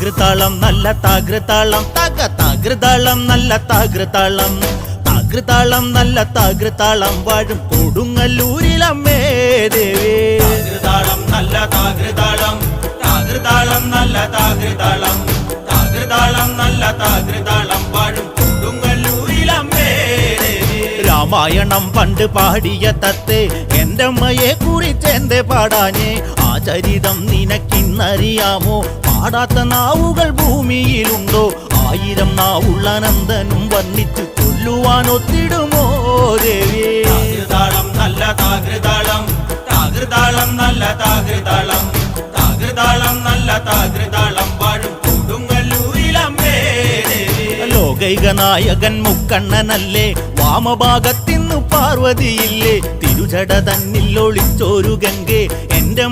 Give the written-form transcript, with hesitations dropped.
താകൃതാളം നല്ല താകൃതാളം താകൃതാളം നല്ല താകൃതാളം താകൃതാളം നല്ല താകൃതാളം വാഴും കൊടുങ്ങല്ലൂരിലമ്മേ ദേവി താകൃതാളം നല്ല താകൃതാളം താകൃതാളം നല്ല താകൃതാളം താകൃതാളം നല്ല താകൃതാളം വാഴും കൊടുങ്ങല്ലൂരിലമ്മേ ദേവി രാമായണം പണ്ട് പാടിയ തത്തേ എന്റെ അമ്മയെ കുറിച്ച് എന്റെ പാടാനേ ആ ചരിതം നിനക്കിന്നറിയാമോ പാടാത്ത നാവുകൾ ഭൂമിയിലുണ്ടോ ആയിരം നാവുള്ള നന്ദനും വർണ്ണിച്ചു കൊല്ലുവാനൊത്തിടുമോ ദേവി താകൃതാളം നല്ല താകൃതാളം താകൃതാളം നല്ല താകൃതാളം താകൃതാളം നല്ല താകൃതാളം വാഴും കൊടുങ്ങല്ലൂരിലമ്മേ ദേവി ലോകൈക നായകൻ മുക്കണ്ണനല്ലേ വാമഭാഗത്തിന്നു പാർവതിയില്ലേ തിരുജട തന്നിൽ ഒളിച്ചോരു ഗംഗേ എന്റെ